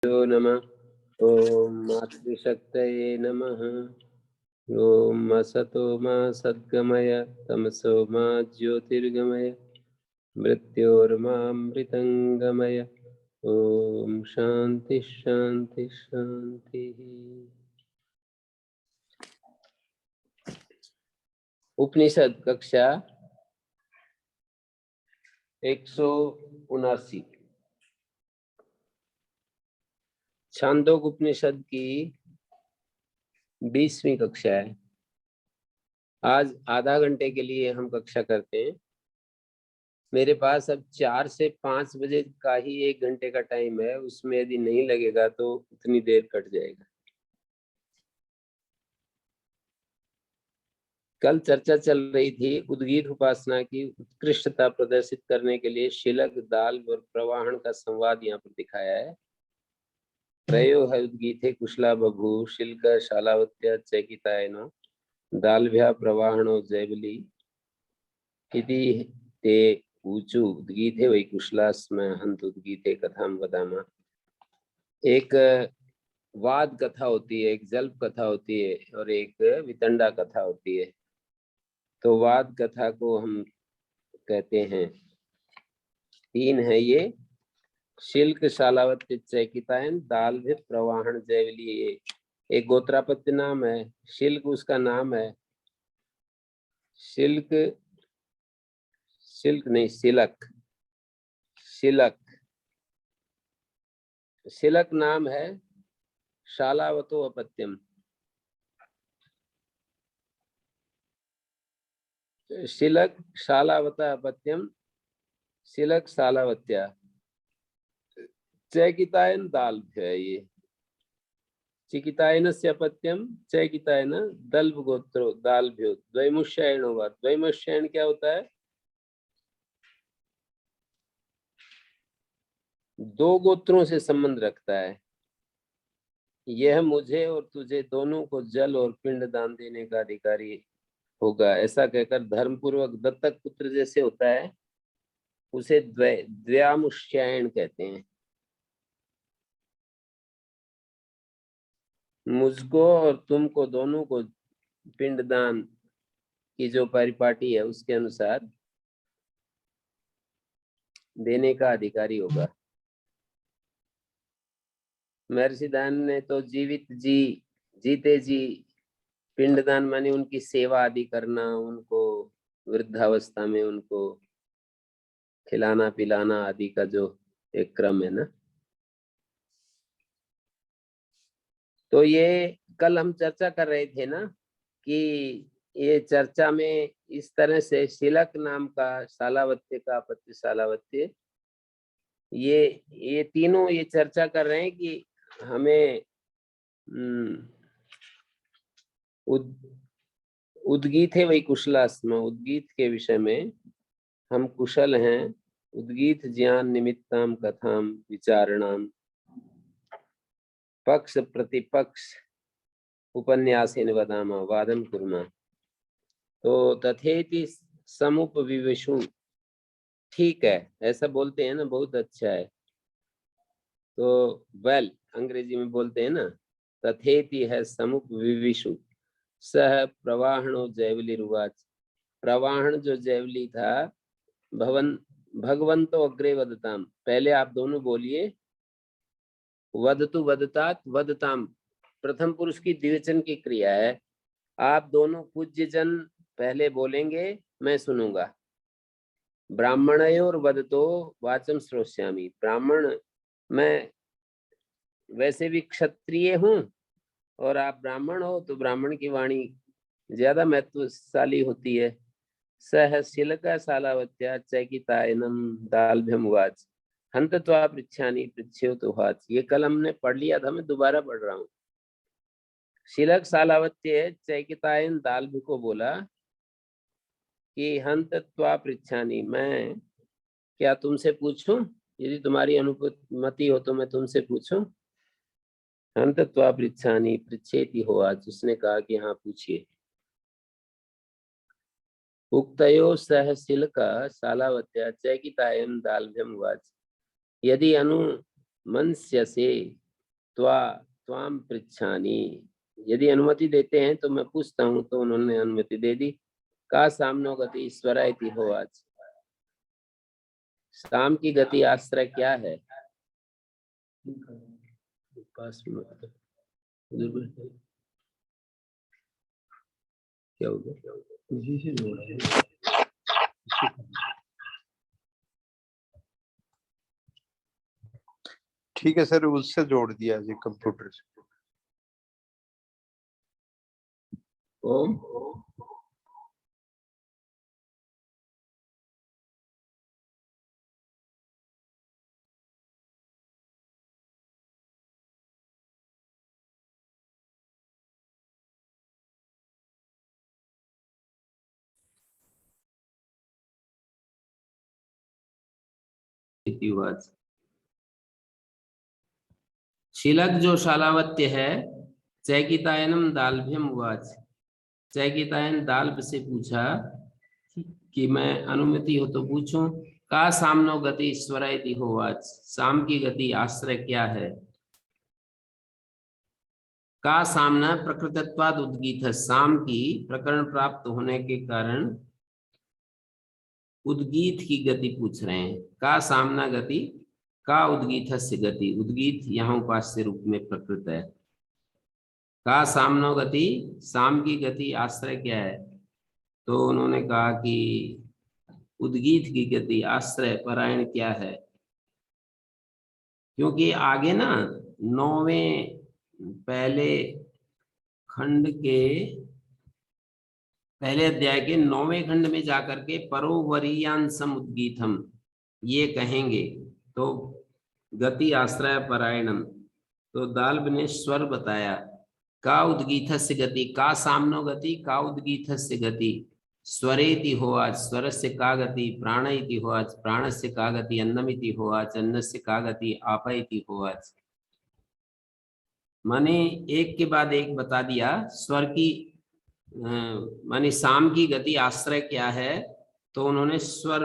नमः। ओम मातृशक्तये नमः। ओम असतो मा सद्गमय तमसो मा ज्योतिर्गमय मृत्योर्मामृतंगमय। ओम शांति शांति शांति। उपनिषद कक्षा 179 छांदोग उपनिषद की 20वीं कक्षा है। आज आधा घंटे के लिए हम कक्षा करते हैं। मेरे पास अब 4 से 5 बजे का ही 1 घंटे का टाइम है, उसमें यदि नहीं लगेगा तो उतनी देर कट जाएगा। कल चर्चा चल रही थी उद्गीत उपासना की उत्कृष्टता प्रदर्शित करने के लिए शिलक, दाल और प्रवाहन का संवाद यहाँ पर दिखाया है। त्रयो है उद्गीते कुशला बभू शिल्क शालावत्या चैकितायनो दालभ्या प्रवाहणो जैवली इति ते ऊचु उद्गीते वै कुशला स्म हंत उद्गीते कथाम वदामा। एक वाद कथा होती है, एक जल्प कथा होती है और एक वितंडा कथा होती है। तो वाद कथा को हम कहते हैं, 3 है ये, शिल्क शालावत्य चैकितायन दाल भी प्रवाहन जैवली। एक गोत्रापत्य नाम है, शिल्क उसका नाम है। शिल्क शिल्क नहीं शिलक, शिलक शिलक नाम है। शालावतो अपत्यम, शिलक शालावता अपत्यम, शिलक शालावत्या चैकितायन दाल है। ये चिकितायन से अपत्यम चैकितायन दल्भ गोत्रो दालभ्यो द्वैमुष्यायण हुआ। द्वैमुष्यायण क्या होता है? 2 गोत्रों से संबंध रखता है। यह मुझे और तुझे दोनों को जल और पिंड दान देने का अधिकारी होगा, ऐसा कहकर धर्मपूर्वक दत्तक पुत्र जैसे होता है, उसे द्व्यामुष्यायण कहते हैं। मुझको और तुमको दोनों को पिंडदान की जो परिपाटी है उसके अनुसार देने का अधिकारी होगा। महर्षि दान ने तो जीते जी पिंडदान माने उनकी सेवा आदि करना, उनको वृद्धावस्था में उनको खिलाना पिलाना आदि का जो एक क्रम है ना। तो ये कल हम चर्चा कर रहे थे ना कि ये चर्चा में इस तरह से शिलक नाम का शालावत्य का अपत्य शालावत्य, ये तीनों ये चर्चा कर रहे हैं कि हमें उद्गीत है वही कुशलास्म, उद्गीत के विषय में हम कुशल हैं। उद्गीत ज्ञान निमित्ताम कथाम विचारणाम पक्ष प्रतिपक्ष उपन्यासेन वदामा वादम कुर्मा। तो तथेति समुपविवेशु, ठीक है ऐसा बोलते हैं ना, बहुत अच्छा है। तो वेल अंग्रेजी में बोलते हैं ना, तथेति है समुपविवेशु सह प्रवाहणो जैवली रुवाच। प्रवाहन जो जैवली था, भगवंतो अग्रे वदताम, पहले आप दोनों बोलिए। वदतु वदतात वदताम प्रथम पुरुष की द्विवचन की क्रिया है। आप दोनों पूज्य जन पहले बोलेंगे, मैं सुनूंगा। ब्राह्मणयोर वदतो वाचम श्रोष्यामि, ब्राह्मण मैं वैसे भी क्षत्रिय हूँ और आप ब्राह्मण हो तो ब्राह्मण की वाणी ज्यादा महत्वशाली होती है। सह शिलका शालावत्या चैकितायनम दालभ्यमुवाच हंत त्वा पृच्छानि पृच्छ्योतुवाच। ये कल हमने पढ़ लिया था, मैं दोबारा पढ़ रहा हूँ। शिलक शालावत्य चैकितायन दालभ्य को बोला कि हंत त्वा पृच्छानि, मैं क्या तुमसे पूछूं? यदि तुम्हारी अनुमति हो तो मैं तुमसे पूछूं। हंत त्वा पृच्छानि पृच्छेति हो, आज उसने कहा कि हाँ पूछिए। उक्तयो सह शिलका शालावत्या चैकितायन दालभ्यमुवाच यदि अनुमन्स्यसे त्वाम पृच्छामि, यदि अनुमति देते हैं तो मैं पूछता हूँ, तो उन्होंने अनुमति दे दी। का सामनो गति ईश्वरा इति होवाच, साम की गति आश्रय क्या है? क्या होगा? ठीक है सर, उससे जोड़ दिया जी कंप्यूटर से। ओम शीलक जो शालावत्य है, चैकितायनम दाल्भ्यम उवाच, चैकितायन दाल्भ से पूछा कि मैं अनुमति हो तो पूछूं। का सामनो गति ईश्वर इति होवाच, साम की गति आश्रय क्या है? का सामना प्रकृतत्वाद उद्गीत, साम की प्रकरण प्राप्त होने के कारण उद्गीत की गति पूछ रहे हैं। का सामना गति, का उद्गीत से गति, उद्गीत यहाँ उपास्य रूप में प्रकृत है। का सामनो गति, साम की गति आश्रय क्या है? तो उन्होंने कहा कि उद्गीत की गति आश्रय परायण क्या है, क्योंकि आगे ना 9वें पहले खंड के पहले अध्याय के 9वें खंड में जाकर के परोवरीयांसम उद्गीतम ये कहेंगे, तो गति आश्रय परायणम, तो दाल्भ ने स्वर बताया। का उद्गीतस्य गति, का सामनो गति, का उद्गीतस्य गति, स्वरेति होवाच, स्वरस्य का गति, प्राण इति होवाच, प्राणस्य का गति, अन्नमिति होवाच, अन्नस्य का गति, आप इति होवाच। माने एक के बाद एक बता दिया। स्वर की माने साम की गति आश्रय क्या है, तो उन्होंने स्वर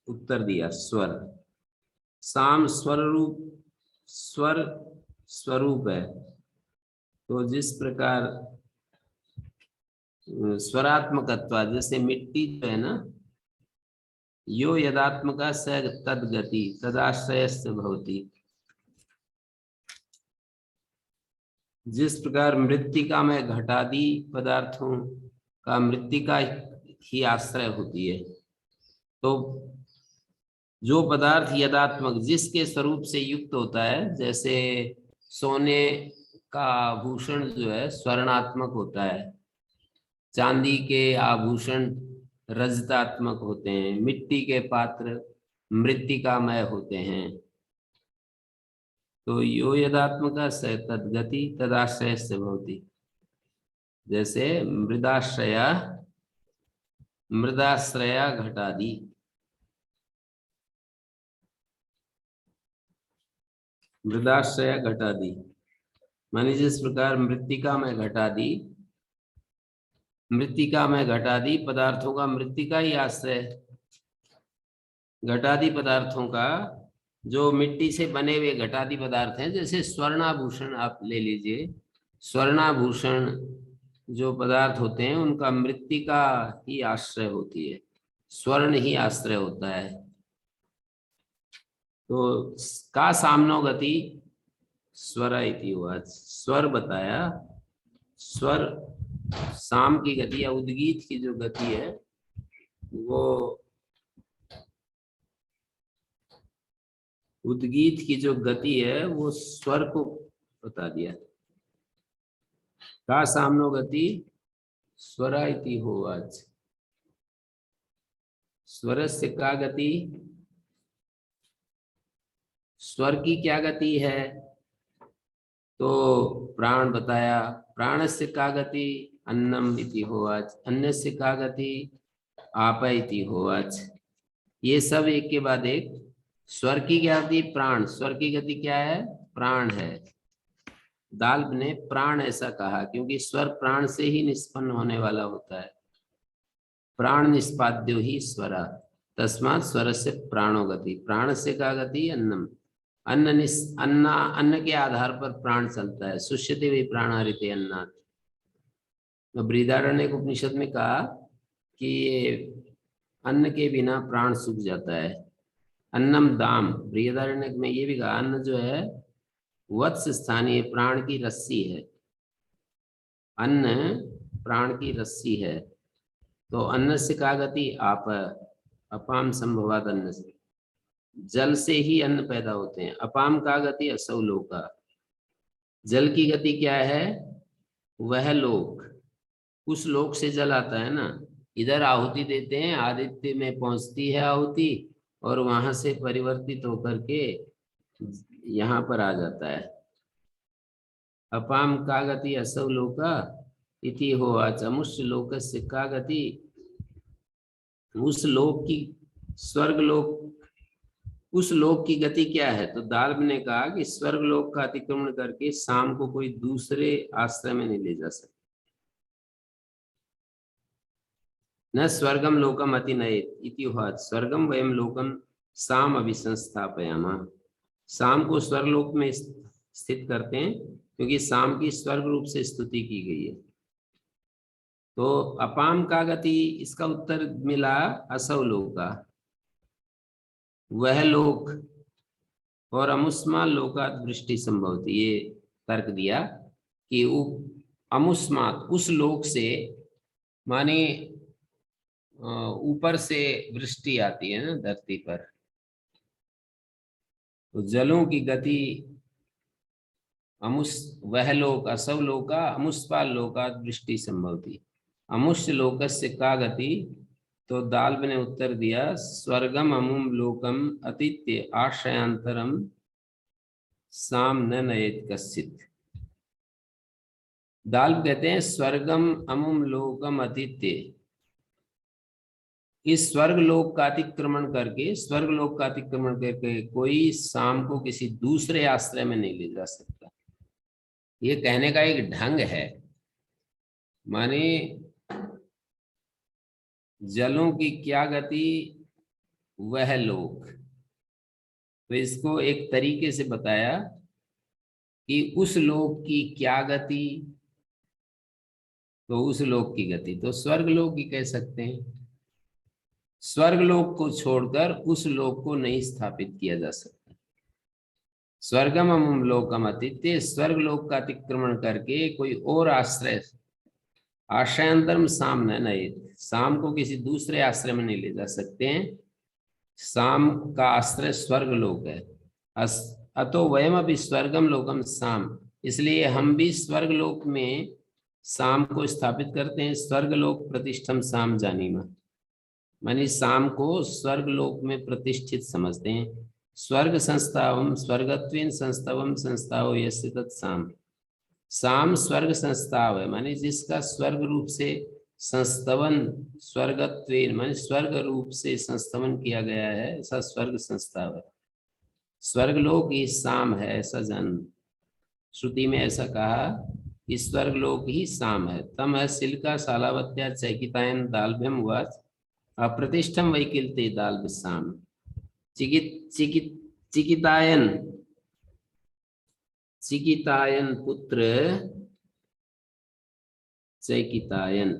उत्तर दिया। स्वर, साम स्वर स्वरूप है, तो जिस प्रकार स्वरात्मकत्वा, जैसे मिट्टी जो है ना, यो यदात्मका स तद्गति तदाश्रयस्य भवति, जिस प्रकार मृत्तिका में घटादि पदार्थों का मृत्तिका ही आश्रय होती है, तो जो पदार्थ यदात्मक जिसके स्वरूप से युक्त होता है, जैसे सोने का आभूषण जो है स्वर्णात्मक होता है, चांदी के आभूषण रजतात्मक होते हैं, मिट्टी के पात्र मृत्तिकामय होते हैं, तो यो यदात्मका स तद्गति तदाश्रय से भवति। जैसे मृदाश्रया घटादि, मृदाश्रया घटादि माने जिस प्रकार मृत्तिका में घटादि पदार्थों का मृत्तिका ही आश्रय, घटादि पदार्थों का जो मिट्टी से बने हुए घटादि पदार्थ हैं, जैसे स्वर्णाभूषण आप ले लीजिए, स्वर्णाभूषण जो पदार्थ होते हैं उनका मृत्तिका ही आश्रय होती है, स्वर्ण ही आश्रय होता है। तो का सामनो गति स्वर इति हुआ, स्वर बताया। स्वर साम की गति या उद्गीत की जो गति है वो उद्गीत की जो गति है वो स्वर को बता दिया। का सामनो गति स्वरा इति होवाच, स्वरस्य का गति, स्वर की क्या गति है, तो प्राण बताया। प्राणस्य का गति अन्नम इति होवाच, अन्नस्य का गति आप इति होवाच। ये सब एक के बाद एक। स्वर की क्या गति, प्राण, स्वर की गति क्या है, प्राण है। दाल्भ ने प्राण ऐसा कहा क्योंकि स्वर प्राण से ही निष्पन्न होने वाला होता है, प्राण निष्पाद्यो ही स्वरा, तस्मात् स्वर से प्राणो गति, प्राण से का गति अन्नम, अन्न के आधार पर प्राण चलता है। सुष्यते वही प्राणारिते अन्नात्। तो बृहदारण्यक उपनिषद में कहा कि ये अन्न के बिना प्राण सूख जाता है। अन्नम दाम, बृहदारण्यक में ये भी कहा अन्न जो है वत्स स्थानीय प्राण की रस्सी है। अन्न प्राण की रस्सी है। तो अन्न से का गति आप, अपाम संभवात अन्न से, जल से ही अन्न पैदा होते हैं। अपाम का गति असौ लोका, जल की गति क्या है? वह लोक, उस लोक से जल आता है ना। इधर आहुति देते हैं, आदित्य में पहुंचती है आहुति और वहां से परिवर्तित होकर के यहाँ पर आ जाता है। अपाम का गति असौ लोका इति होवाच। अमुष्य लोकस्य का गति, उस लोक की, स्वर्ग लोक, उस लोक की गति क्या है? तो दाल्ब ने कहा कि स्वर्ग लोक का अतिक्रमण करके शाम को कोई दूसरे आश्रय में नहीं ले जा सकता। न स्वर्गम लोकम अति नयेत इति उवाच। स्वर्गम वयम लोकम साम अभिसंस्थापयामा। शाम को स्वर्ग लोक में स्थित करते हैं क्योंकि शाम की स्वर्ग रूप से स्तुति की गई है। तो अपाम का गति, इसका उत्तर मिला असौ लोका, वह लोक, और अमुष्मा लोकात वृष्टि संभवती, ये तर्क दिया कि अमुष्मात, उस लोक से, माने ऊपर से वृष्टि आती है ना धरती पर। तो जलों की गति वह लोक असौ लोका अमुष्पा लोकात वृष्टि संभवती। अमुष्य लोकस्य का गति, तो दाल्ब ने उत्तर दिया स्वर्गम अमुम लोकम अतिथ्य आश्रयांतरम साम न नयेत कश्चित। दाल्ब कहते हैं स्वर्गम अमुम लोकम अतिथ्य, इस स्वर्ग लोक का अतिक्रमण करके, स्वर्ग लोक का अतिक्रमण करके कोई शाम को किसी दूसरे आश्रय में नहीं ले जा सकता। ये कहने का एक ढंग है, माने जलों की क्या गति, वह लोक। तो इसको एक तरीके से बताया कि उस लोक की क्या गति, तो उस लोक की गति तो स्वर्ग लोक ही कह सकते हैं। स्वर्ग लोक को छोड़कर उस लोक को नहीं स्थापित किया जा सकता। स्वर्गम अमुम लोकम अतिथ्य, स्वर्ग लोक का अतिक्रमण करके कोई और आश्रय, आश्रयांतरम साम न नयेत, शाम को किसी दूसरे आश्रय में नहीं ले जा सकते हैं। शाम का आश्रय स्वर्ग लोक है। अतो वयम अभी स्वर्गम लोकम साम, इसलिए हम भी स्वर्ग लोक में शाम को स्थापित करते हैं। स्वर्ग लोक प्रतिष्ठम साम जानीमा, मानी शाम को स्वर्ग लोक में प्रतिष्ठित समझते हैं। स्वर्ग संस्थावम स्वर्गत्वेन संस्थावम संस्थाओ यस्य तत्साम, शाम स्वर्ग संस्थाव है, माने जिसका स्वर्ग रूप से संस्तवन, स्वर्गत्वेन माने स्वर्ग रूप से संस्तवन किया गया है, ऐसा स्वर्ग संस्थाव है। स्वर्गलोक ही शाम है, ऐसा जान, श्रुति में ऐसा कहा कि स्वर्गलोक ही शाम है। तम है सिल्का शालावत्या चैकितायन दाल्भ्यम उवाच अप्रतिष्ठम वैकिल्ते दाल्भ शाम। चिकितायन, चिकितायन पुत्र चैकितायन,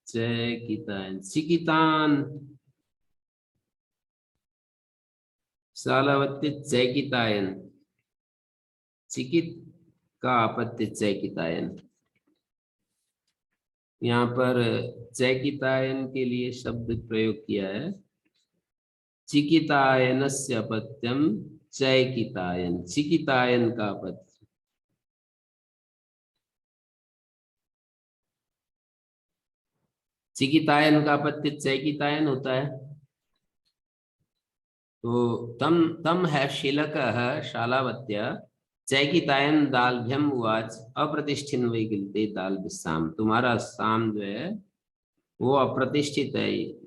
चैकितायन, चिकितान शालावत्य चैकितायन, चिकित का आपत्य चैकितायन। यहाँ पर चैकितायन के लिए शब्द प्रयोग किया है। चिकितायनस्य अपत्यम चैकितायन, चिकितायन का अपत्य। चिकितायन का अपत्य चैकितायन होता है। तो तम है शिलक शालावत्य चैकितायन दाल्भ्यम उवाच अप्रतिष्ठिन वैकिल्ते दाल्भ शाम, तुम्हारा शाम जो है वो अप्रतिष्ठित है,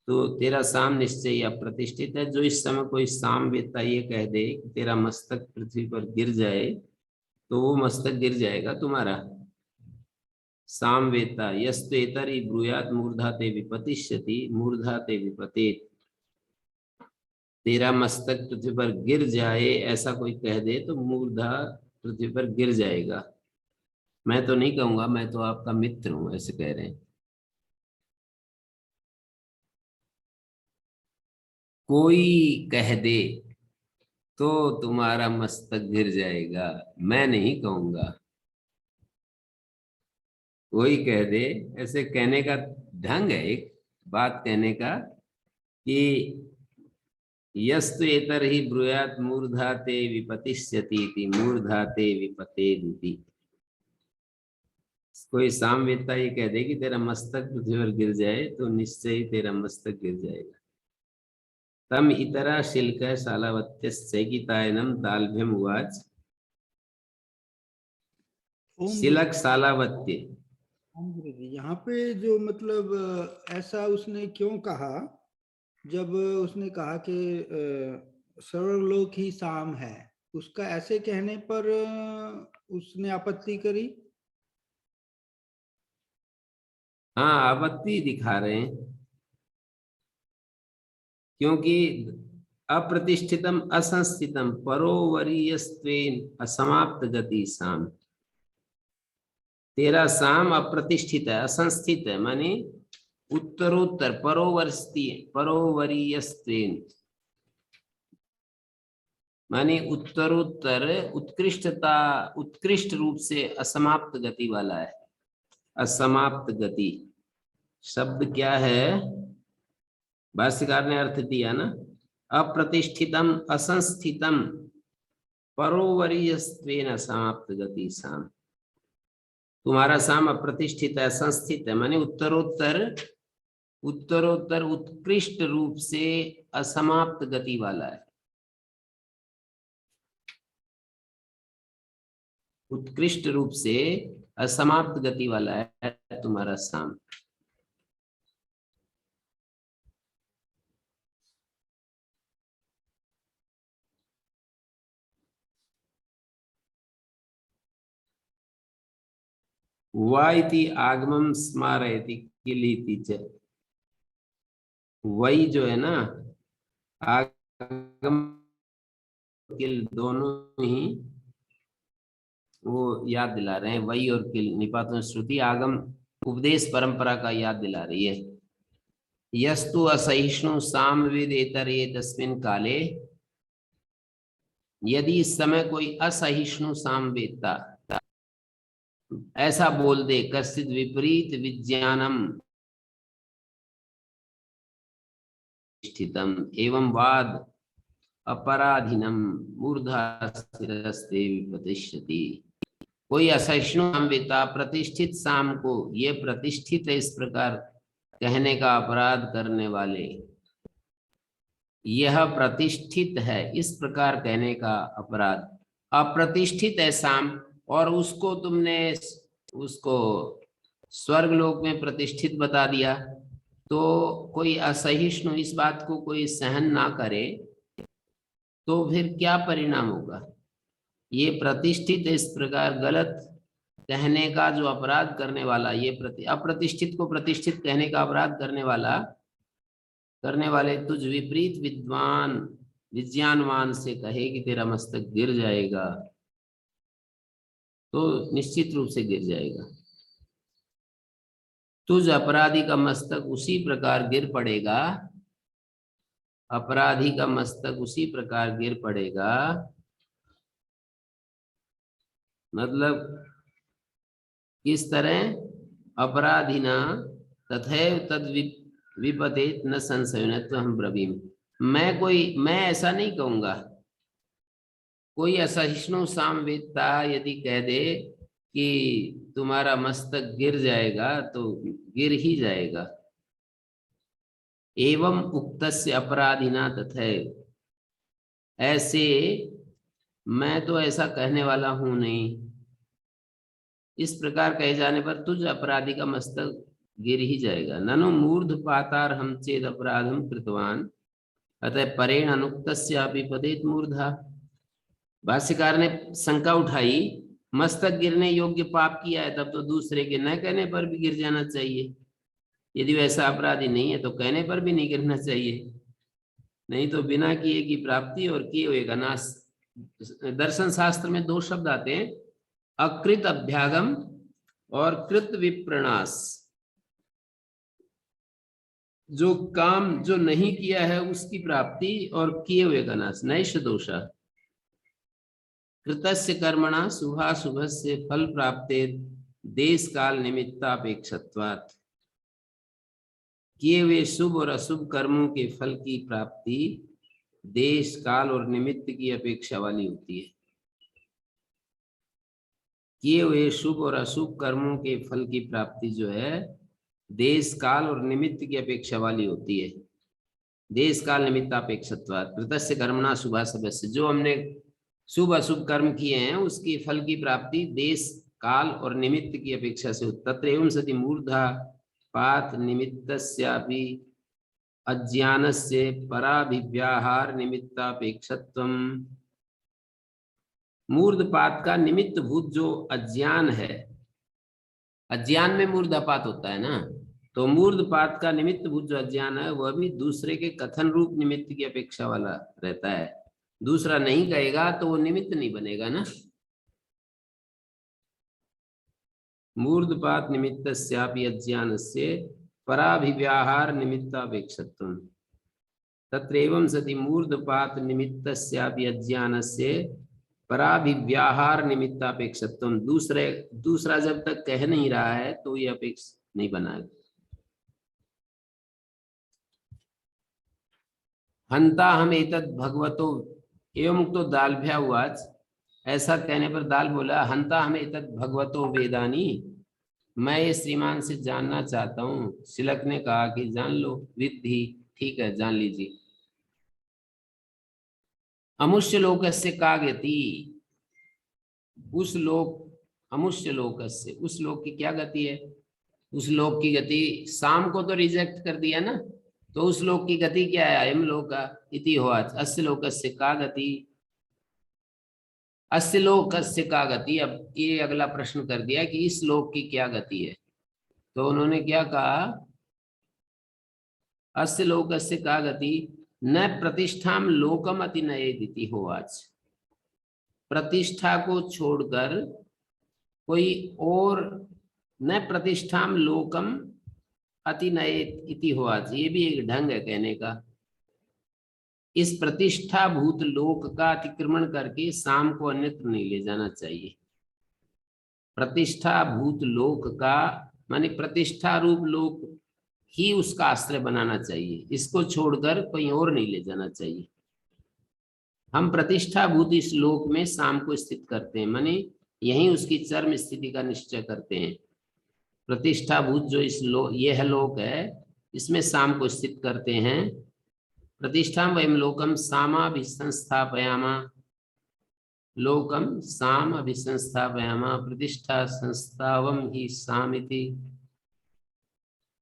तो तेरा शाम निश्चय अप्रतिष्ठित है। जो इस समय कोई शाम वेता ये कह दे कि तेरा मस्तक पृथ्वी पर गिर जाए, तो वो मस्तक गिर जाएगा तुम्हारा। शाम वेता यस्तेतरी ब्रूयात मूर्धा ते विपतिष्यति मूर्धा ते विपतेत। तेरा मस्तक पृथ्वी पर गिर जाए, ऐसा कोई कह दे तो मूर्धा पृथ्वी पर गिर जाएगा। मैं तो नहीं कहूंगा, मैं तो आपका मित्र हूं, ऐसे कह रहे हैं। कोई कह दे तो तुम्हारा मस्तक गिर जाएगा, मैं नहीं कहूंगा। कोई कह दे, ऐसे कहने का ढंग है, एक बात कहने का कि यस्तु एतर ही ब्रूयात मूर्धा ते विपतिष्यति इति, मूर्धा ते विपतेदिति। कोई सामवेदता ये कह दे कि तेरा मस्तक पृथ्वी पर गिर जाए तो निश्चय ही तेरा मस्तक गिर जाएगा। तम इतरा शिल्क शालावत्यस्यैकितायनम दाल्भ्यम उवाच। ओम शिलक शालावत्य, ओम गुरु जी, यहाँ पे जो मतलब ऐसा उसने क्यों कहा, जब उसने कहा कि सर्वलोक ही साम है, उसका ऐसे कहने पर उसने आपत्ति करी। हाँ आपत्ति दिखा रहे हैं, क्योंकि अप्रतिष्ठितम असंस्थितम परोवरीयस्त्वेन असमाप्त गति साम। तेरा साम अप्रतिष्ठित है, असंस्थित है, माने उत्तरोत्तर परोवरीयस्त्वेन, माने उत्तरोत्तर उत्कृष्टता, उत्कृष्ट रूप से असमाप्त गति वाला है। असमाप्त गति शब्द क्या है, भाष्यकार ने अर्थ दिया ना, अप्रतिष्ठितम असंस्थितम परोवरीयस्त्वेन असमाप्त गति साम। तुम्हारा साम अप्रतिष्ठित है, असंस्थित है, माने उत्तरोत्तर उत्तरोत्तर उत्कृष्ट रूप से असमाप्त गति वाला है। उत्कृष्ट रूप से असमाप्त गति वाला है तुम्हारा साम। वाइति आगमम स्मारयति किलिति च। वही जो है ना, आगम किल दोनों ही वो याद दिला रहे हैं। वही और किल निपातन श्रुति आगम उपदेश परंपरा का याद दिला रही है। यस्तु असहिष्णु सामवेद एतरे तस्मिन् काले, यदि इस समय कोई असहिष्णु सामवेदता ऐसा बोल दे, कश्चित विपरीत विज्ञानम स्थितम एवं वाद अपराधीनम मूर्धा शिरस्ते विपतिष्यति। कोई असहिष्णु सामवेदता प्रतिष्ठित साम को ये प्रतिष्ठित है इस प्रकार कहने का अपराध करने वाले, यह प्रतिष्ठित है इस प्रकार कहने का अपराध, अप्रतिष्ठित है साम और उसको तुमने उसको स्वर्ग लोक में प्रतिष्ठित बता दिया, तो कोई असहिष्णु इस बात को कोई सहन ना करे तो फिर क्या परिणाम होगा। ये प्रतिष्ठित इस प्रकार गलत कहने का जो अपराध करने वाला, ये अप्रतिष्ठित को प्रतिष्ठित कहने का अपराध करने वाले तुझ विपरीत विज्ञानवान से कहे कि तेरा मस्तक गिर जाएगा, तो निश्चित रूप से गिर जाएगा। तुझ अपराधी का मस्तक उसी प्रकार गिर पड़ेगा, अपराधी का मस्तक उसी प्रकार गिर पड़ेगा, मतलब किस तरह, अपराधिना तथैव तद विपदेत न संशयन हम ब्रवीम। मैं ऐसा नहीं कहूंगा, कोई असहिष्णु सामवेदता यदि कह दे कि तुम्हारा मस्तक गिर जाएगा तो गिर ही जाएगा। एवं उक्तस्य अपराधिना तथैव, ऐसे मैं तो ऐसा कहने वाला हूं नहीं, इस प्रकार कहे जाने पर तुझ अपराधी का मस्तक गिर ही जाएगा। ननु मूर्ध पातार हम चेद अपराधम कृतवान अतः परेण अनुक्तस्यापि पदेत मूर्धा। भाष्यकार ने शंका उठाई, मस्तक गिरने योग्य पाप किया है तब तो दूसरे के न कहने पर भी गिर जाना चाहिए, यदि वैसा अपराधी नहीं है तो कहने पर भी नहीं गिरना चाहिए। नहीं तो बिना किए की प्राप्ति और किए हुए का नाश। दर्शन शास्त्र में दो शब्द आते हैं, अकृत अभ्यागम और कृत विप्रणाश। जो काम जो नहीं किया है उसकी प्राप्ति और किए हुए का नाश। नैष दोषा कृतस्य कर्मणा शुभाशुभस्य फल प्राप्ते देश काल निमित्तापेक्षत्वात्। किए हुए शुभ और अशुभ कर्मों के फल की प्राप्ति देश काल और निमित्त की अपेक्षा वाली होती है। किए हुए शुभ और अशुभ कर्मों के फल की प्राप्ति जो है देश काल और निमित्त की अपेक्षा वाली होती है। देश काल निमित्तापेक्षत्वात् कृतस्य कर्मणा शुभाशुभस्य, जो हमने शुभ अशुभ कर्म किए हैं उसकी फल की प्राप्ति देश काल और निमित्त की अपेक्षा से। तत्र एवं सति मूर्धा पात निमित्तस्यापि अज्ञानस्य पराभिव्याहार निमित्तापेक्षत्वम्। मूर्धपात का निमित्त भूत जो अज्ञान है, अज्ञान में मूर्धपात होता है ना, तो मूर्धपात का निमित्त भूत जो अज्ञान है वह भी दूसरे के कथन रूप निमित्त की अपेक्षा वाला रहता है। दूसरा नहीं कहेगा तो वो निमित्त नहीं बनेगा ना। मूर्धपात निमित्तस्यापि अज्ञानस्य पराभिव्याहार निमित्तापेक्षत्वम्। तत्र एवं सति मूर्धपात निमित्तस्यापि अज्ञानस्य पराभिव्याहार निमित्तापेक्षत्वम्। दूसरा जब तक कह नहीं रहा है तो ये अपेक्ष नहीं बनाएगा। हंता हम एतद् भगवतो एवं तो दालभ्या उवाच। ऐसा कहने पर दाल बोला, हंता हम एतद् भगवतो वेदानी, मैं ये श्रीमान से जानना चाहता हूँ। शिलक ने कहा कि जान लो विद्धि, ठीक है जान लीजिए। अमुष्य लोकस्य का गति, उस लोक अमुष्य लोकस्य, उस लोक की क्या गति है? उस लोक की गति, शाम को तो रिजेक्ट कर दिया ना, तो उस लोक की गति क्या है? अयम लोका इति होवाच। अस्य लोकस्य का गति, अस्य लोकस्य का गति। अब ये अगला प्रश्न कर दिया कि इस लोक की क्या गति है, तो उन्होंने क्या कहा? अस्य लोकस्य का गति न प्रतिष्ठाम लोकम अति नयेदिति होवाच। प्रतिष्ठा को छोड़कर कोई और, न प्रतिष्ठाम लोकम अति नयेत इति होवाच, ये भी एक ढंग है कहने का। इस प्रतिष्ठा भूत लोक का अतिक्रमण करके शाम को अन्यत्र नहीं ले जाना चाहिए। प्रतिष्ठा भूत लोक का माने प्रतिष्ठा रूप लोक ही उसका आश्रय बनाना चाहिए, इसको छोड़कर कहीं और नहीं ले जाना चाहिए। हम प्रतिष्ठा भूत इस लोक में शाम को स्थित करते हैं, माने यहीं उसकी चरम स्थिति का निश्चय करते हैं। प्रतिष्ठा भूत जो इस यह लोक है इसमें शाम को स्थित करते हैं। प्रतिष्ठा वयम लोकम सामाभिसंस्थापयामा, लोकम साम अभिसंस्थापयामा प्रतिष्ठा संस्थावम ही सामिति,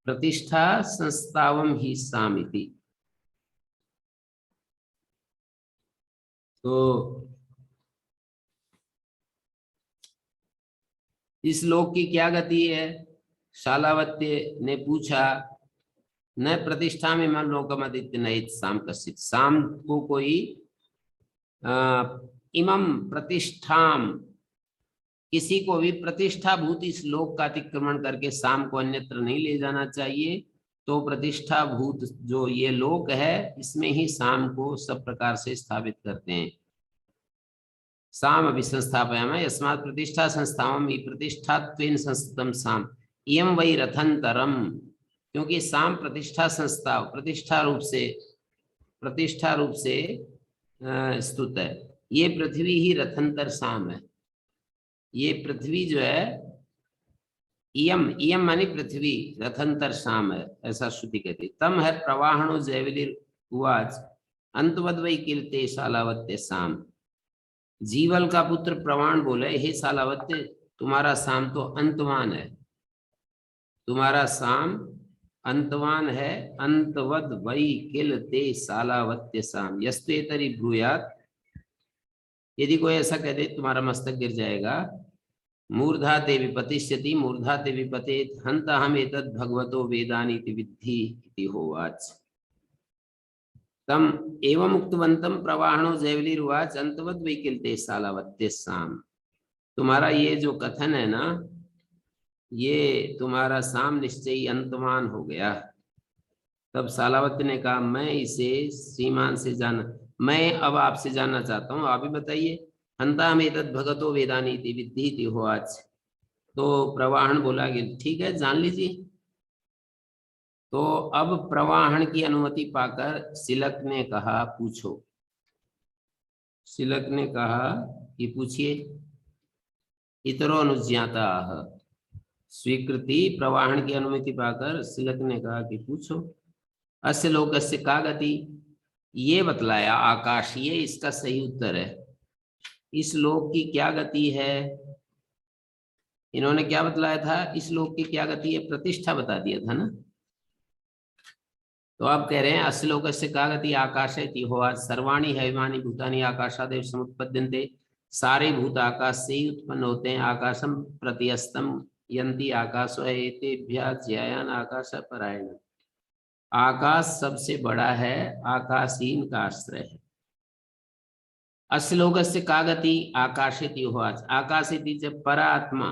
प्रतिष्ठा संस्थावम ही सामिति। तो इस लोक की क्या गति है? शालावत्य ने पूछा, न प्रतिष्ठा में मन लोकम आदित्य नहित शाम कश्चित। शाम को कोई इमम प्रतिष्ठाम, किसी को भी प्रतिष्ठा भूत इस लोक का अतिक्रमण करके शाम को अन्यत्र नहीं ले जाना चाहिए। तो प्रतिष्ठा भूत जो ये लोक है इसमें ही शाम को सब प्रकार से स्थापित करते हैं। शाम अभिसंस्थापयामा यस्मात् प्रतिष्ठा संस्थावम ही प्रतिष्ठात्वेन संस्थितम शाम इयं वै रथंतरम। क्योंकि शाम प्रतिष्ठा संस्था प्रतिष्ठा रूप से स्तुत है। ये पृथ्वी ही रथंतर शाम है। ये पृथ्वी जो है, इयम मानी पृथ्वी, रथंतर शाम है, ऐसा श्रुति कहती। तम है प्रवाहणो जयविलिर उवाच अंतवद वै कीर्ते शालावत्य शाम। जीवल का पुत्र प्रवाण बोले, हे शालावत्य तुम्हारा शाम तो अंतवान है, तुम्हारा शाम अंतवान है। अंतवद वै किल ते शालावत्य शाम यस्तेतरी ब्रूयात। यदि कोई ऐसा कह दे तुम्हारा मस्तक गिर जाएगा। मूर्धा ते विपतिष्यति मूर्धा ते विपतेत हंता हम एतद् भगवतो वेदानीति विद्धि इति होवाच। तम एवं उक्तवंतम प्रवाहणो जैवलीरुवाच अंतवद वैकिल्ते सालावत्ते साम। तुम्हारा ये जो कथन है ना, ये तुम्हारा साम निश्चयी अंतमान हो गया। तब सालावत ने कहा, मैं इसे श्रीमान से मैं अब आपसे जानना चाहता हूँ, आप ही बताइए। हंता में तद भगतो वेदानी विद्धि हो आज। तो प्रवाहन बोला कि ठीक है, जान लीजिए। तो अब प्रवाहन की अनुमति पाकर सिलक ने कहा, पूछो। सिलक ने कहा कि पूछिए। इतरो अनुज्ञाता स्वीकृति। प्रवाहन की अनुमति पाकर सिलक ने कहा कि पूछो। अस्य लोकस्य का गति, ये बतलाया आकाश, ये इसका सही उत्तर है। इस लोक की क्या गति है? इन्होंने क्या बतलाया था? इस लोक की क्या गति है? प्रतिष्ठा बता दिया था ना। तो आप कह रहे हैं अस्य लोकस्य का गति आकाश है। होवाच सर्वाणि हैवानि भूतानि आकाशादेव समुत्पद्यन्ते। सारे भूत आकाश से ही उत्पन्न होते हैं। आकाशम प्रतिहस्तम यन्ति आकाशो एतेभ्यः ज्यायान आकाश परायण। आकाश सबसे बड़ा है, आकाशहीन का आश्रय है। अस्य लोकस्य का गति आकाशेति होवाच। आकाशेति जब परात्मा,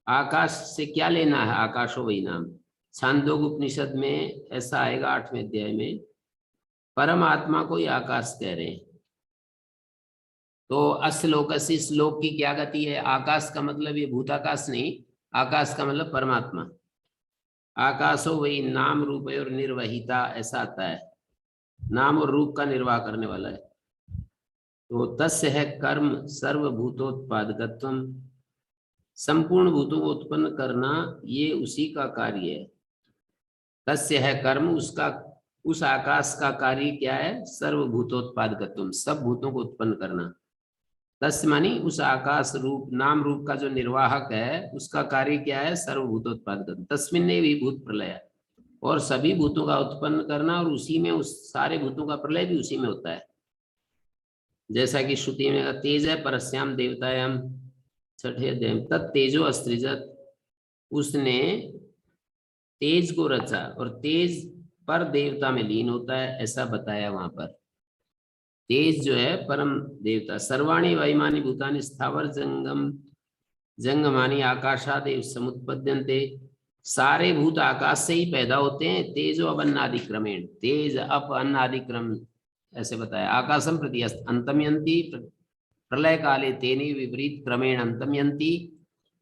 आकाश से क्या लेना है? आकाशो वही नाम। छांदोग्य उपनिषद में ऐसा आएगा 8वें अध्याय में, परमात्मा को ही आकाश कह रहे हैं। तो अस्य लोकस्य, इस लोक की क्या गति है? आकाश का मतलब ये भूताकाश नहीं, आकाश का मतलब परमात्मा। आकाशो वही नाम रूप और निर्वहिता, ऐसा आता है। नाम और रूप का निर्वाह करने वाला है। तो तस्य है कर्म सर्वभूतोत्पादकत्वम। संपूर्ण भूतों को उत्पन्न करना ये उसी का कार्य है। तस्य है कर्म, उसका, उस आकाश का कार्य क्या है? सर्वभूतोत्पादकत्वम, सब भूतों को उत्पन्न करना। तस्य मानी उस आकाश रूप नाम रूप का जो निर्वाहक है, उसका कार्य क्या है? सर्वभूतोत्पादकत्वम। तस्मिन्ने भी भूत प्रलय, और सभी भूतों का उत्पन्न करना, और उसी में उस सारे भूतों का प्रलय भी उसी में होता है। जैसा कि श्रुति में तेज है परस्याम देवतायाम 6ठे अध्याय में, तत् तेजो अस्त्रिजत। उसने तेज को रचा और तेज पर देवता में लीन होता है, ऐसा बताया वहां पर। तेज जो है परम देवता। सर्वाणी वैमानी भूतानि स्थावर जंगम जंगमानी आकाशादेव समुत्पद्यन्ते। सारे भूत आकाश से ही पैदा होते हैं। तेजो अपन्नादि क्रमेण, तेज अप अन्नादि क्रम ऐसे बताया। आकाशम प्रति अंतमयंती प्रलय काले तेनी विपरीत क्रमेण अंतमयंती।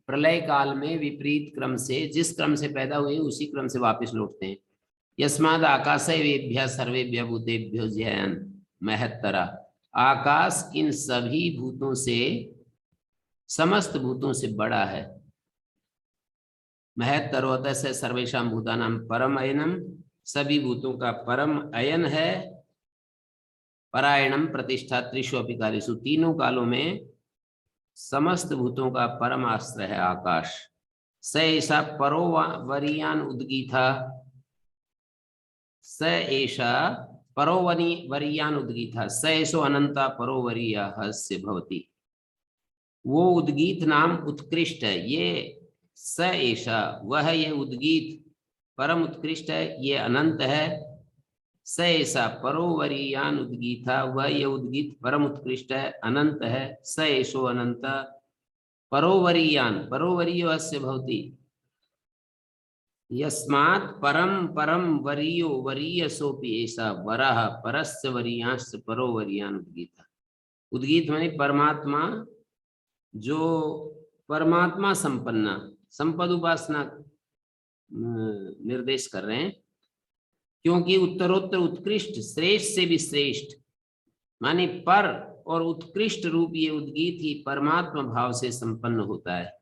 प्रलय काल में विपरीत क्रम से, जिस क्रम से पैदा हुए उसी क्रम से वापस लौटते हैं। यस्माद आकाशेभ्यः सर्वेभ्यः भूतेभ्यो ज्ञान महत्तरा। आकाश इन सभी भूतों से, समस्त भूतों से बड़ा है। महत्तरोतः से सर्वेषां भूतानां परम अयनम, सभी भूतों का परम अयन है। परायणम प्रतिष्ठा त्रिषु अपि कालेषु, तीनों कालों में समस्त भूतों का परम आश्रय है आकाश। स ऐसा परोवरीयान उद्गीता, स ऐसा परोवरीयान उद्गीता, स ऐसो अनंता परोवरीया से भवति। वो उद्गीत नाम उत्कृष्ट है। ये स ऐसा, वह ये उद्गीत परम उत्कृष्ट है, ये अनंत है। स ऐसा परोवरीयान उद्गीता, वह ये उद्गीत परम उत्कृष्ट है, अनंत है। स ऐसो अनंत परोवरीयान, परोवरीयो से भवति। यस्मात् परम परम वरीयो वरीयसोपि ऐसा वरः परस्य वरीयांश परोवरीयान उद्गीता। उद्गीत माने परमात्मा, जो परमात्मा संपन्ना, संपद उपासना निर्देश कर रहे हैं। क्योंकि उत्तरोत्तर उत्कृष्ट, श्रेष्ठ से भी श्रेष्ठ, माने पर और उत्कृष्ट रूप ये उद्गीत ही परमात्मा भाव से संपन्न होता है।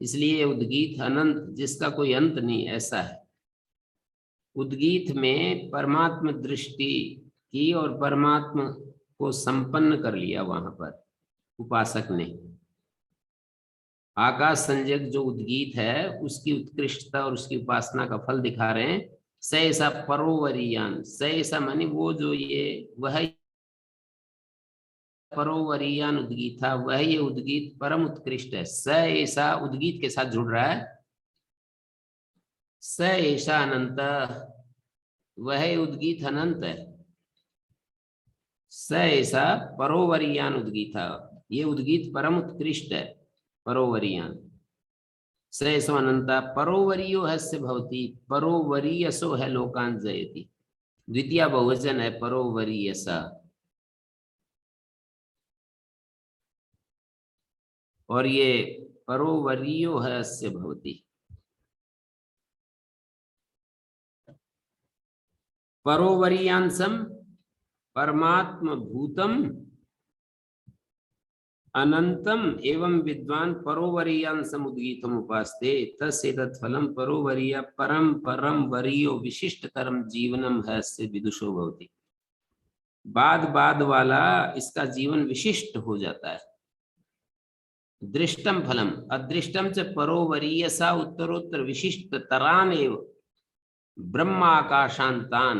इसलिए उद्गीत अनंत, जिसका कोई अंत नहीं, ऐसा है। उद्गीत में परमात्मा दृष्टि की और परमात्मा को संपन्न कर लिया वहां पर उपासक ने। आकाश संजक जो उद्गीत है, उसकी उत्कृष्टता और उसकी उपासना का फल दिखा रहे हैं। स ऐसा परोवरीयान, स ऐसा माने वो जो ये, वह परोवरीयान उद्गीत था, वह ये उद्गीत परम उत्कृष्ट है। स ऐसा उद्गीत के साथ जुड़ रहा है। स ऐसा अनंत, वह उद्गीत अनंत है। स ऐसा परोवरीयान उद्गीता, ये उद्गीत परम उत्कृष्ट है, परोवरीयान। स ऐसो अनंता परोवरीयो हस्य भवति, परोवरीयसो है लोकान जयति, द्वितीय बहुवचन है परोवरीयसा। और ये परोवरीयो हस्य भवति, परोवरीयांसम परमात्म भूतम अनंतम एवं विद्वान परोवरीयांसम उद्गीतम उपास्ते, तस्एतत् फलम परोवरीय परम परम वरीयो विशिष्टतरम जीवनम हस्य विदुषो भवति। बाद बाद वाला इसका जीवन विशिष्ट हो जाता है। दृष्टम फलम अदृष्टम च परोवरीयसा उत्तरोत्तर विशिष्ट तरान एव ब्रह्माकाशांतान,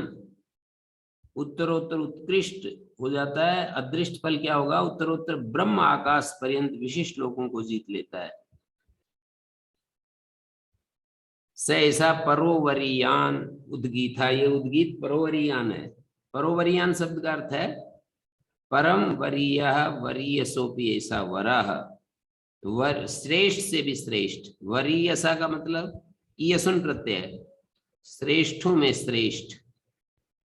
उत्तरोत्तर उत्कृष्ट हो जाता है। अदृष्ट फल क्या होगा? उत्तरोत्तर ब्रह्म आकाश पर्यंत विशिष्ट लोगों को जीत लेता है। स ऐसा परोवरीयान उद्गीता, ये उद्गीत परोवरीयान है। परोवरीयान शब्द का अर्थ है परम वरीय वरीयसोपि ऐसा वराह, वर श्रेष्ठ से भी श्रेष्ठ। वरीयसा का मतलब ईयसुन प्रत्यय है, श्रेष्ठों में श्रेष्ठ।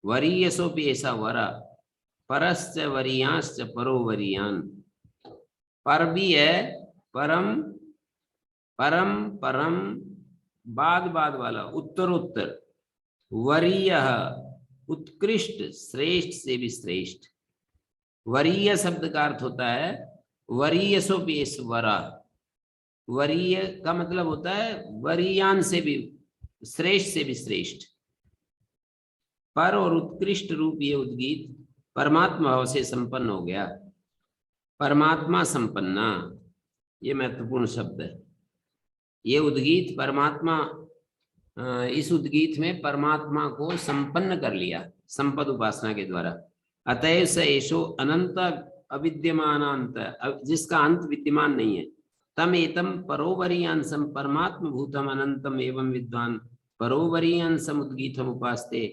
वरीयसोपि ऐसा वरा, परश्च वरीयांश्च परोवरीयान, पर भी है परम, परम परम बाद बाद वाला, उत्तरोत्तर, वरीय उत्कृष्ट, श्रेष्ठ से भी श्रेष्ठ। वरीय शब्द का अर्थ होता है वरीयसोपि वरा, वरीय का मतलब होता है वरीयान से भी श्रेष्ठ से भी श्रेष्ठ। पर और उत्कृष्ट रूप ये उद्गीत परमात्मा भाव से संपन्न हो गया। परमात्मा संपन्ना, ये महत्वपूर्ण शब्द है। ये उद्गीत परमात्मा, इस उद्गीत में परमात्मा को संपन्न कर लिया संपद उपासना के द्वारा। अतएव स एषो अनंत अविद्यमानांत, जिसका अंत विद्यमान नहीं है। तम एतम परोवरीयांसम परमात्म भूतम अनंतम एवं विद्वान परोवरीयांसम उद्गीतम उपास्ते,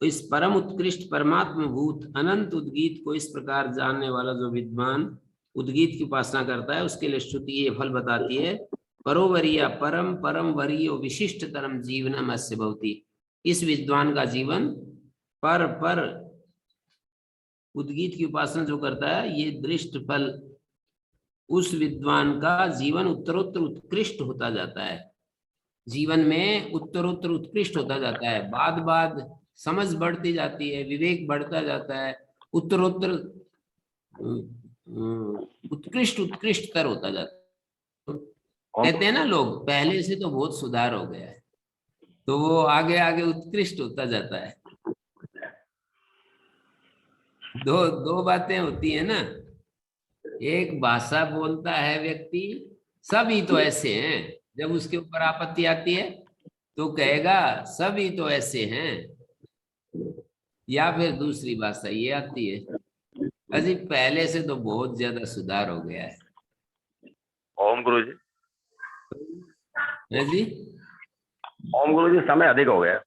इस परम उत्कृष्ट परमात्म भूत अनंत उद्गीत को इस प्रकार जानने वाला जो विद्वान उद्गीत की उपासना करता है, उसके लिए श्रुति ये फल बताती है, परोवरीय परम परम वरीयो विशिष्ट तरम जीवनम अस्य भवति। इस विद्वान का जीवन पर उद्गीत की उपासना जो करता है, ये दृष्ट फल, उस विद्वान का जीवन उत्तरोत्तर उत्कृष्ट होता जाता है। जीवन में उत्तरोत्तर उत्कृष्ट होता जाता है, बाद बाद समझ बढ़ती जाती है, विवेक बढ़ता जाता है, उत्तरोत्तर उत्कृष्ट उत्कृष्टतर होता जाता है। कहते हैं ना लोग, पहले से तो बहुत सुधार हो गया है, तो वो आगे आगे उत्कृष्ट होता जाता है। दो बातें होती है ना, एक भाषा बोलता है व्यक्ति, सभी तो ऐसे हैं, जब उसके ऊपर आपत्ति आती है तो कहेगा सभी तो ऐसे हैं। या फिर दूसरी भाषा ये आती है, अजी पहले से तो बहुत ज्यादा सुधार हो गया है। ओम गुरु जी। है जी? ओम गुरु जी, समय अधिक हो गया।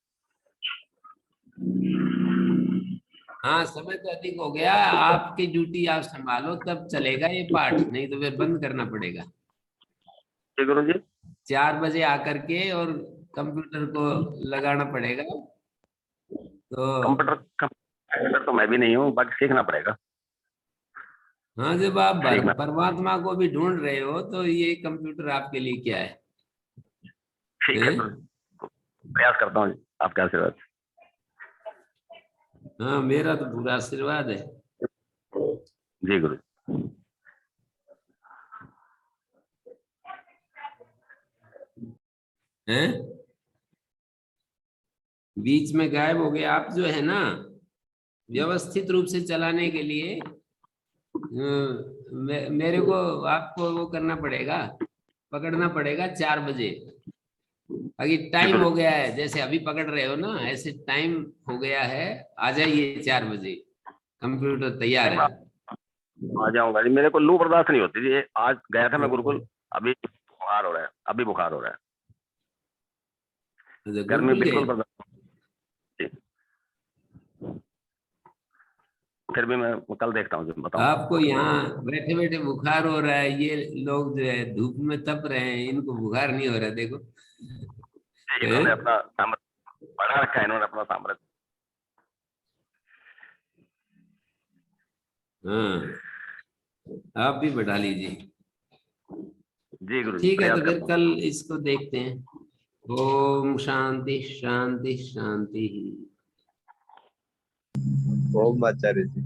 हाँ, समय तो अधिक हो गया। आपकी ड्यूटी आप संभालो, तब चलेगा ये पाठ, नहीं तो फिर बंद करना पड़ेगा। जी गुरु जी। 4 बजे आकर के और कंप्यूटर को लगाना पड़ेगा। तो कंप्यूटर तो मैं भी नहीं हूँ, बाकी सीखना पड़ेगा। हाँ, जब आप परमात्मा को भी ढूंढ रहे हो तो ये कंप्यूटर आपके लिए क्या है? ठीक है, प्रयास करता हूँ आपके आशीर्वाद। हाँ, मेरा तो पूरा आशीर्वाद है। जी गुरु। हैं? बीच में गायब हो गए आप। जो है ना, व्यवस्थित रूप से चलाने के लिए मेरे को आपको वो करना पड़ेगा, पकड़ना पड़ेगा 4 बजे। अगर टाइम हो गया है, जैसे अभी पकड़ रहे हो ना, ऐसे टाइम हो गया है, आ जाइए 4 बजे, कंप्यूटर तैयार है। आ जाऊंगा जी, मेरे को लू बर्दाश्त नहीं होती जी। आज गया था मैं गुरुकुल, अभी बुखार हो रहा है, अभी बुखार हो रहा है। गर्मी बिल्कुल बर्दाश्त। फिर भी मैं कल देखता हूँ, बताऊँ। आपको यहाँ बैठे बैठे बुखार हो रहा है, ये लोग जो है धूप में तप रहे हैं, इनको बुखार नहीं हो रहा, देखो। इन्होंने अपना साम्राज्य बढ़ा रखा है, इन्होंने अपना साम्राज्य। हाँ, आप भी बढ़ा लीजिए। जी गुरु जी, ठीक है, प्रयास तो फिर करता हूँ। कल इसको देखते हैं। ओम शांति शांति शांति। ओम आचार्य जी।